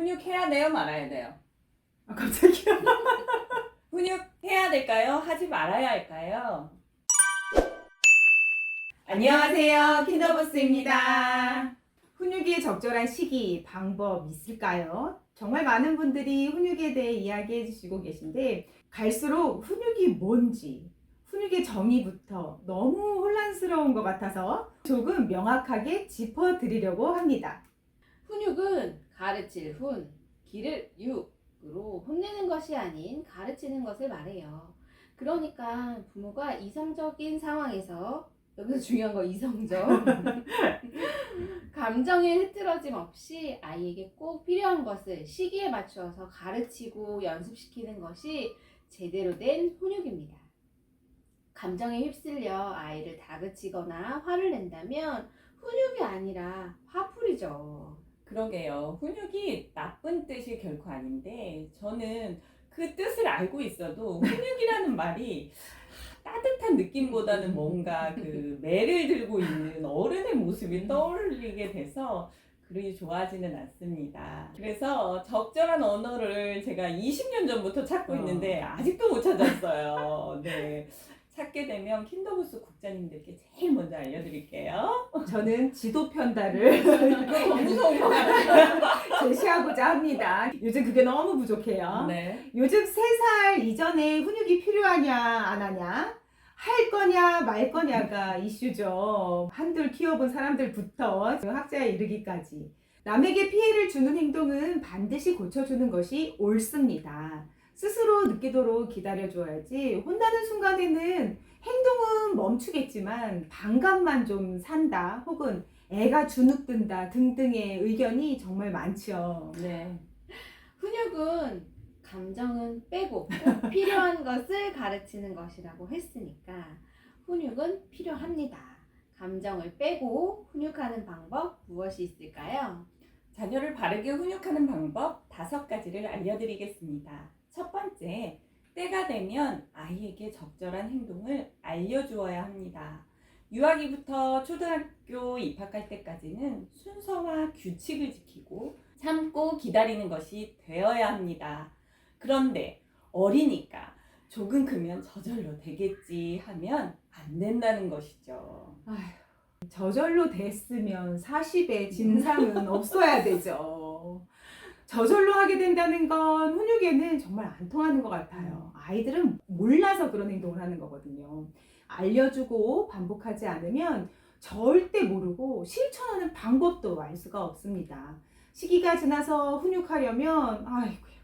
훈육해야 돼요, 말아야 돼요? 아, 갑자기요? 훈육해야 될까요? 하지 말아야 할까요? 안녕하세요, 킨더부스입니다. 훈육이 적절한 시기, 방법 있을까요? 정말 많은 분들이 훈육에 대해 이야기해 주시고 계신데 갈수록 훈육이 뭔지, 훈육의 정의부터 너무 혼란스러운 것 같아서 조금 명확하게 짚어드리려고 합니다. 훈육은 가르칠 훈, 기를 육으로 혼내는 것이 아닌 가르치는 것을 말해요. 그러니까 부모가 이성적인 상황에서, 여기서 중요한 거 이성적, 감정의 흐트러짐 없이 아이에게 꼭 필요한 것을 시기에 맞추어서 가르치고 연습시키는 것이 제대로 된 훈육입니다. 감정에 휩쓸려 아이를 다그치거나 화를 낸다면 훈육이 아니라 화풀이죠. 그러게요. 훈육이 나쁜 뜻이 결코 아닌데 저는 그 뜻을 알고 있어도 훈육이라는 말이 따뜻한 느낌보다는 뭔가 그 매를 들고 있는 어른의 모습이 떠올리게 돼서 그리 좋아하지는 않습니다. 그래서 적절한 언어를 제가 20년 전부터 찾고 있는데 아직도 못 찾았어요. 네. 찾게 되면 킨더부스 국장님들께 제일 먼저 알려드릴게요. 저는 지도 편달을 그거 더 무서운 거 같아요. 제시하고자 합니다. 요즘 그게 너무 부족해요. 네. 요즘 3살 이전에 훈육이 필요하냐 안 하냐, 할 거냐 말 거냐가 이슈죠. 한둘 키워본 사람들부터 학자에 이르기까지 남에게 피해를 주는 행동은 반드시 고쳐주는 것이 옳습니다. 스스로 느끼도록 기다려줘야지 혼나는 순간에는 행동은 멈추겠지만 반감만 좀 산다 혹은 애가 주눅든다 등등의 의견이 정말 많죠. 네. 훈육은 감정은 빼고 꼭 필요한 것을 가르치는 것이라고 했으니까 훈육은 필요합니다. 감정을 빼고 훈육하는 방법 무엇이 있을까요? 자녀를 바르게 훈육하는 방법 5가지를 알려드리겠습니다. 첫 번째, 때가 되면 아이에게 적절한 행동을 알려주어야 합니다. 유아기부터 초등학교 입학할 때까지는 순서와 규칙을 지키고 참고 기다리는 것이 되어야 합니다. 그런데 어리니까 조금 크면 저절로 되겠지 하면 안 된다는 것이죠. 저절로 됐으면 40의 진상은 없어야 되죠. 저절로 하게 된다는 건 훈육에는 정말 안 통하는 것 같아요. 아이들은 몰라서 그런 행동을 하는 거거든요. 알려주고 반복하지 않으면 절대 모르고 실천하는 방법도 알 수가 없습니다. 시기가 지나서 훈육하려면 아이고야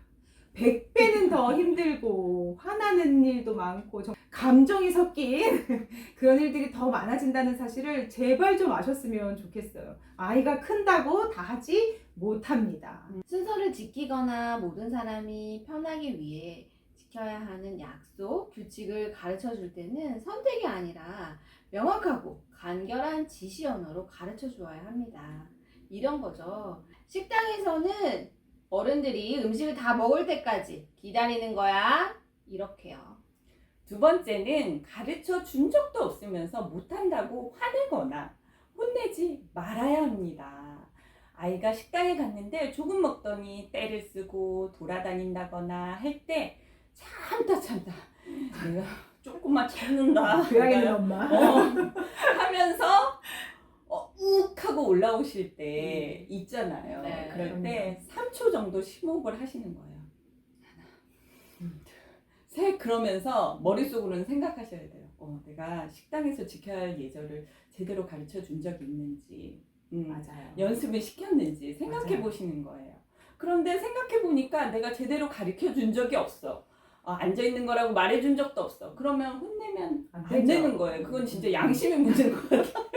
100배는 더 힘들고 화나는 일도 많고 감정이 섞인 그런 일들이 더 많아진다는 사실을 제발 좀 아셨으면 좋겠어요. 아이가 큰다고 다 하지 못합니다. 순서를 지키거나 모든 사람이 편하기 위해 지켜야 하는 약속, 규칙을 가르쳐 줄 때는 선택이 아니라 명확하고 간결한 지시 언어로 가르쳐 주어야 합니다. 이런 거죠. 식당에서는 어른들이 음식을 다 먹을 때까지 기다리는 거야. 이렇게요. 두 번째는 가르쳐 준 적도 없으면서 못한다고 화내거나 혼내지 말아야 합니다. 아이가 식당에 갔는데 조금 먹더니 떼를 쓰고 돌아다닌다거나 할 때 참다 내가 조금만 참는다 그 아이는 엄마. 하면서 욱 하고 올라오실 때 있잖아요. 네. 그럴 때 3초 정도 심호흡을 하시는 거예요. 하나, 둘, 셋 그러면서 머릿속으로는 생각하셔야 돼요. 내가 식당에서 지켜야 할 예절을 제대로 가르쳐 준 적이 있는지 맞아요. 연습을 시켰는지 생각해 맞아요. 보시는 거예요. 그런데 생각해 보니까 내가 제대로 가르쳐 준 적이 없어. 앉아있는 거라고 말해준 적도 없어. 그러면 혼내면 안 되죠. 되는 거예요. 그건 진짜 양심의 문제인 것 같아요.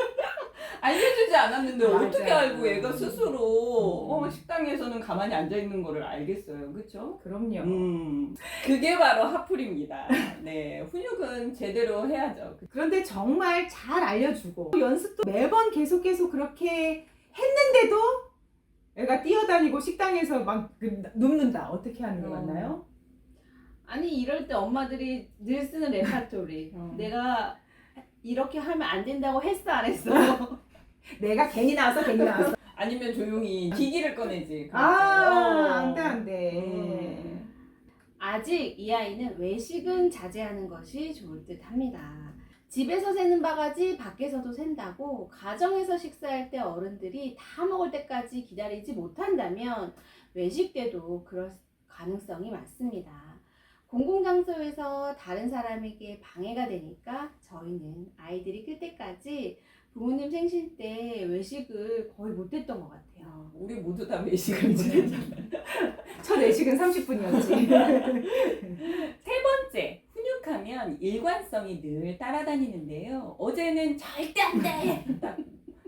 알려주지 않았는데 맞아요. 어떻게 알고 얘가 스스로 식당에서는 가만히 앉아있는 거를 알겠어요. 그렇죠? 그럼요. 그게 바로 화풀입니다. 네, 훈육은 제대로 해야죠. 그런데 정말 잘 알려주고 연습도 매번 계속 그렇게 했는데도 애가 뛰어다니고 식당에서 막 눕는다. 어떻게 하는 거 같나요? 아니 이럴 때 엄마들이 늘 쓰는 레파토리. 내가 이렇게 하면 안 된다고 했어 안 했어? 내가 괜히 나왔어. 아니면 조용히 기기를 꺼내지. 아, 아직 이 아이는 외식은 자제하는 것이 좋을 듯 합니다. 집에서 새는 바가지 밖에서도 샌다고 가정에서 식사할 때 어른들이 다 먹을 때까지 기다리지 못한다면 외식 때도 그럴 가능성이 많습니다. 공공장소에서 다른 사람에게 방해가 되니까 저희는 아이들이 클 때까지 부모님 생신 때 외식을 거의 못했던 것 같아요. 우리 모두 다 외식을 지냈잖아요. 첫 외식은 30분이었지. 세 번째, 훈육하면 일관성이 늘 따라다니는데요. 어제는 절대 안 돼! 딱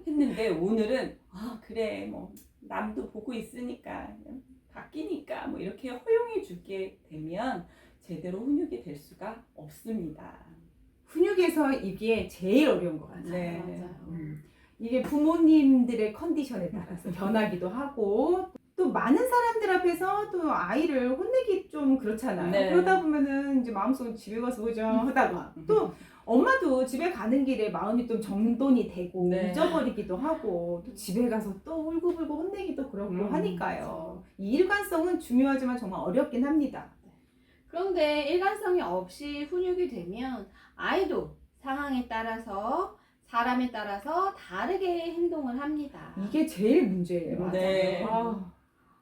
했는데 오늘은 그래 뭐 남도 보고 있으니까 바뀌니까 뭐 이렇게 허용해 주게 되면 제대로 훈육이 될 수가 없습니다. 훈육에서 이게 제일 어려운 것 같아요. 네. 맞아요. 이게 부모님들의 컨디션에 따라서 변하기도 하고 또 많은 사람들 앞에서 또 아이를 혼내기 좀 그렇잖아요. 네. 그러다 보면은 이제 마음속으로 집에 가서 보자 하다가 또 엄마도 집에 가는 길에 마음이 좀 정돈이 되고 네. 잊어버리기도 하고 또 집에 가서 또 울고불고 혼내기도 그렇고 하니까요. 이 일관성은 중요하지만 정말 어렵긴 합니다. 그런데 일관성이 없이 훈육이 되면 아이도 상황에 따라서 사람에 따라서 다르게 행동을 합니다. 이게 제일 문제예요. 네. 아,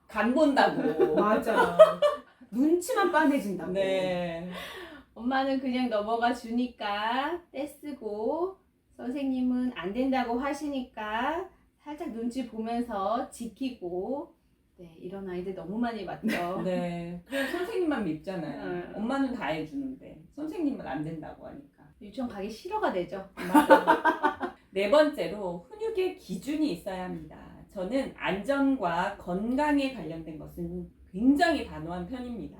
간 본다고. 맞아. 눈치만 빤해진다고. 네. 엄마는 그냥 넘어가 주니까 떼쓰고 선생님은 안 된다고 하시니까 살짝 눈치 보면서 지키고 이런 아이들 너무 많이 봤죠. 네. 그럼 선생님만 밉잖아요. 네. 엄마는 다 해주는데 선생님은 안 된다고 하니까. 유치원 가기 싫어가 되죠. 네 번째로 훈육의 기준이 있어야 합니다. 저는 안전과 건강에 관련된 것은 굉장히 단호한 편입니다.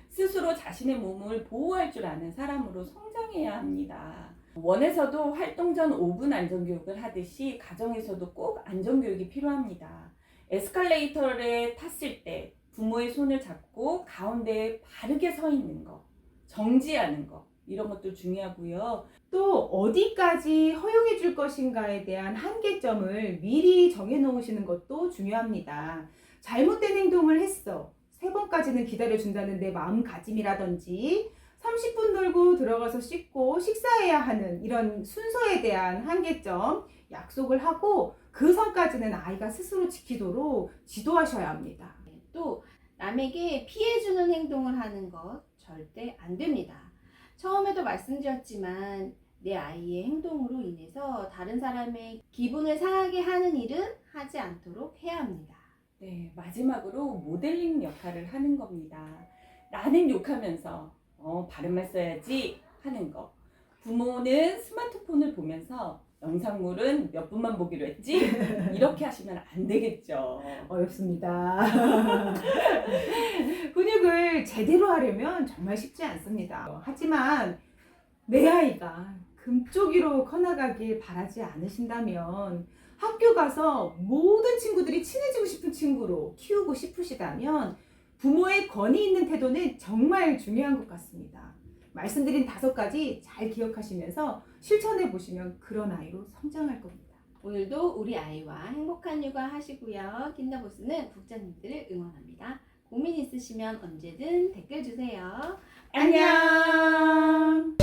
스스로 자신의 몸을 보호할 줄 아는 사람으로 성장해야 합니다. 원에서도 활동 전 5분 안전교육을 하듯이 가정에서도 꼭 안전교육이 필요합니다. 에스컬레이터를 탔을 때 부모의 손을 잡고 가운데에 바르게 서 있는 거, 정지하는 거 이런 것도 중요하고요. 또 어디까지 허용해 줄 것인가에 대한 한계점을 미리 정해 놓으시는 것도 중요합니다. 잘못된 행동을 했어. 3번까지는 기다려 준다는 내 마음가짐이라든지 30분 놀고 들어가서 씻고 식사해야 하는 이런 순서에 대한 한계점 약속을 하고 그 선까지는 아이가 스스로 지키도록 지도하셔야 합니다. 또 남에게 피해주는 행동을 하는 것 절대 안 됩니다. 처음에도 말씀드렸지만 내 아이의 행동으로 인해서 다른 사람의 기분을 상하게 하는 일은 하지 않도록 해야 합니다. 네, 마지막으로 모델링 역할을 하는 겁니다. 나는 욕하면서 바른말 써야지 하는 거. 부모는 스마트폰을 보면서 영상물은 몇 분만 보기로 했지? 이렇게 하시면 안 되겠죠. 어렵습니다. 훈육을 제대로 하려면 정말 쉽지 않습니다. 하지만 내 아이가 금쪽이로 커나가길 바라지 않으신다면 학교 가서 모든 친구들이 친해지고 싶은 친구로 키우고 싶으시다면 부모의 권위 있는 태도는 정말 중요한 것 같습니다. 말씀드린 5가지 잘 기억하시면서 실천해 보시면 그런 아이로 성장할 겁니다. 오늘도 우리 아이와 행복한 육아 하시고요. 킨더보스는 국장님들을 응원합니다. 고민 있으시면 언제든 댓글 주세요. 안녕!